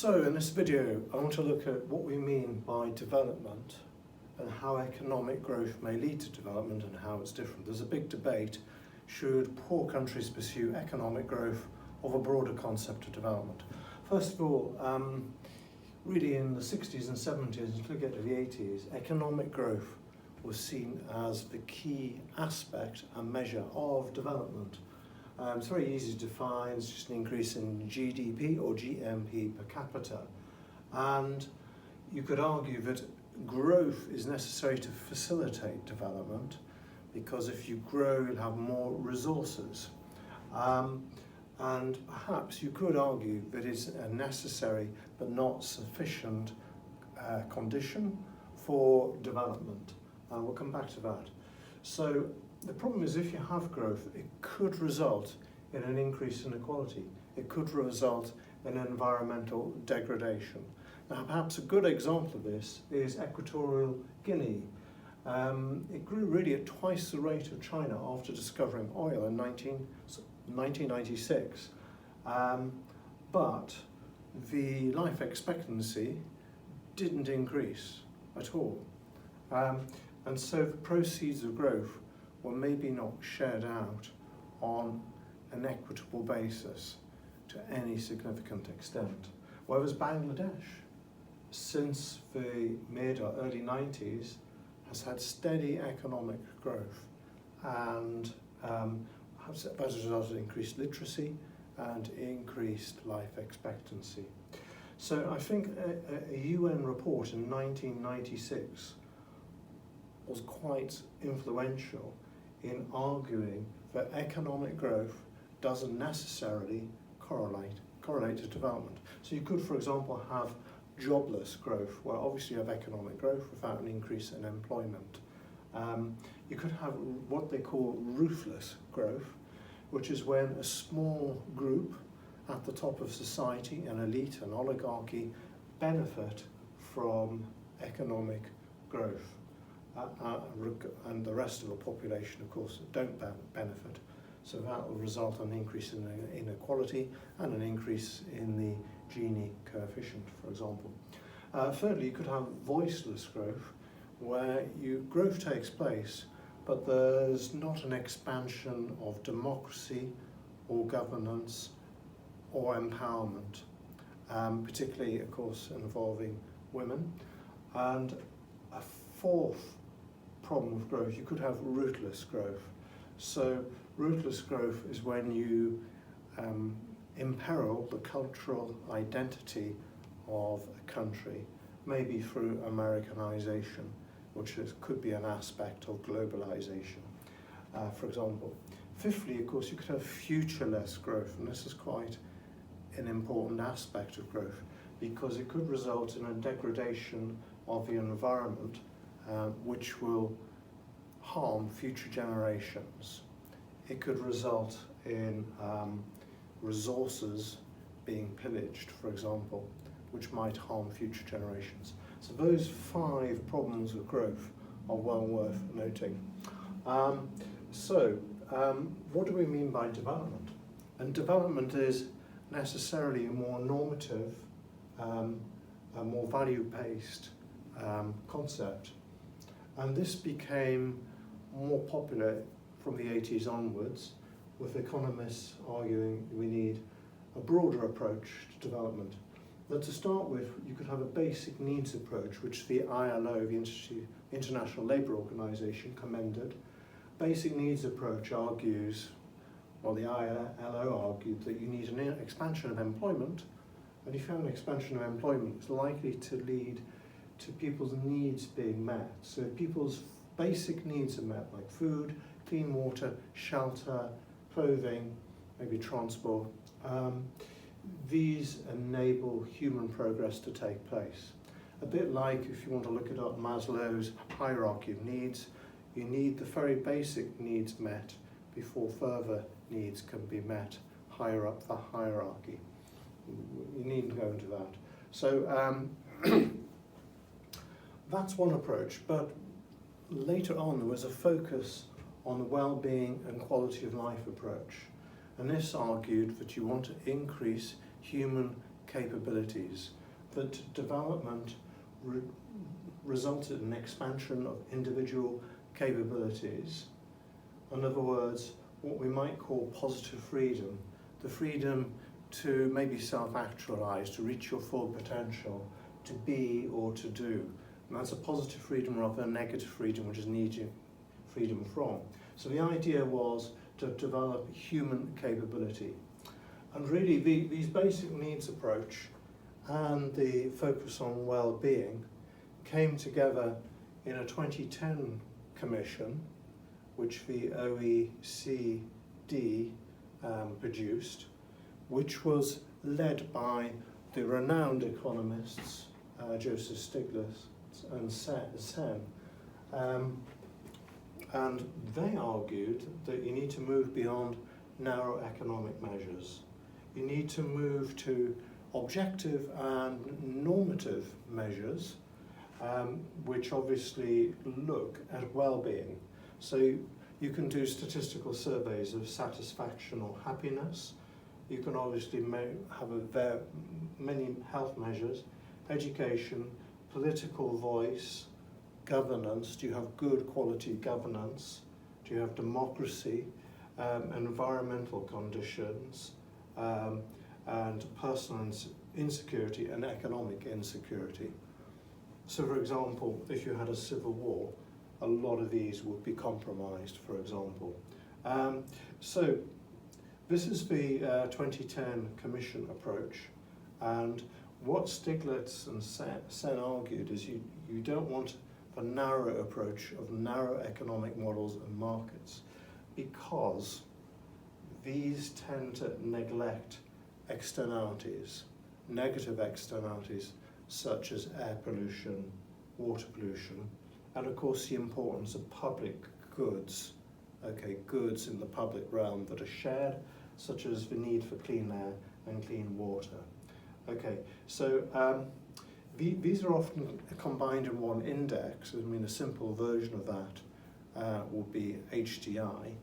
So in this video I want to look at what we mean by development and how economic growth may lead to development and how it's different. There's a big debate, should poor countries pursue economic growth or a broader concept of development? First of all, really in the 60s and 70s, until we get to the 80s, economic growth was seen as the key aspect and measure of development. It's very easy to define, it's just an increase in GDP or GMP per capita. And you could argue that growth is necessary to facilitate development, because if you grow, you'll have more resources. And perhaps you could argue that it's a necessary but not sufficient condition for development. We'll come back to that. So the problem is, if you have growth, it could result in an increase in inequality. It could result in environmental degradation. Now, perhaps a good example of this is Equatorial Guinea. It grew really at twice the rate of China after discovering oil in 1996. But the life expectancy didn't increase at all. And so the proceeds of growth were maybe not shared out on an equitable basis to any significant extent. Whereas Bangladesh, since the mid or early 90s, has had steady economic growth and as a result of increased literacy and increased life expectancy. So I think a UN report in 1996 was quite influential in arguing that economic growth doesn't necessarily correlate to development. So you could, for example, have jobless growth, where obviously you have economic growth without an increase in employment. You could have what they call ruthless growth, which is when a small group at the top of society, an elite, an oligarchy, benefit from economic growth. And the rest of the population, of course, don't benefit. So that will result in an increase in inequality and an increase in the Gini coefficient, for example. Thirdly, you could have voiceless growth, where growth takes place, but there's not an expansion of democracy or governance or empowerment, particularly, of course, involving women. And a fourth problem with growth, you could have rootless growth. So rootless growth is when you imperil the cultural identity of a country, maybe through Americanization, which could be an aspect of globalization, for example. Fifthly, of course, you could have futureless growth, and this is quite an important aspect of growth, because it could result in a degradation of the environment, which will harm future generations. It could result in resources being pillaged, for example, which might harm future generations. So those 5 problems of growth are well worth noting. What do we mean by development? And development is necessarily a more normative, a more value-based concept. And this became more popular from the 80s onwards, with economists arguing we need a broader approach to development. But to start with, you could have a basic needs approach, which the ILO, the International Labour Organization, commended. Basic needs approach argues, well, the ILO argued that you need an expansion of employment, and if you have an expansion of employment, it's likely to lead to people's needs being met. So people's basic needs are met, like food, clean water, shelter, clothing, maybe transport. These enable human progress to take place. A bit like if you want to look at Maslow's hierarchy of needs, you need the very basic needs met before further needs can be met higher up the hierarchy. You needn't go into that. So that's one approach, but later on there was a focus on the well-being and quality of life approach. And this argued that you want to increase human capabilities, that development resulted in expansion of individual capabilities. In other words, what we might call positive freedom, the freedom to maybe self-actualize, to reach your full potential, to be or to do. And that's a positive freedom rather than negative freedom, which is needing freedom from. So the idea was to develop human capability. And really these basic needs approach and the focus on well-being came together in a 2010 commission, which the OECD produced, which was led by the renowned economists Joseph Stiglitz and Sen. And they argued that you need to move beyond narrow economic measures. You need to move to objective and normative measures, which obviously look at well-being. So you can do statistical surveys of satisfaction or happiness. You can obviously have many health measures, education, political voice, governance. Do you have good quality governance? Do you have democracy, environmental conditions, and personal insecurity and economic insecurity? So for example, if you had a civil war, a lot of these would be compromised, for example. So this is the 2010 Commission approach, and what Stiglitz and Sen argued is you don't want a narrow approach of narrow economic models and markets, because these tend to neglect externalities, negative externalities such as air pollution, water pollution, and of course the importance of public goods, goods in the public realm that are shared, such as the need for clean air and clean water. So these are often combined in one index. I mean, a simple version of that would be HDI.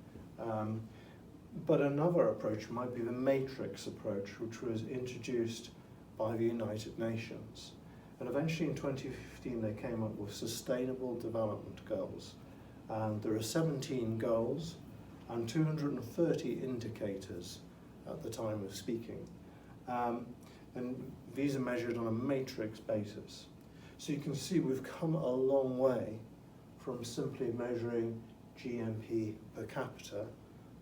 But another approach might be the matrix approach, which was introduced by the United Nations. And eventually in 2015 they came up with Sustainable Development Goals. And there are 17 goals and 230 indicators at the time of speaking. And these are measured on a matrix basis. So you can see we've come a long way from simply measuring GNP per capita,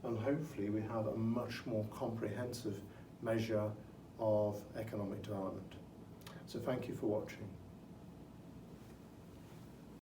and hopefully we have a much more comprehensive measure of economic development. So thank you for watching.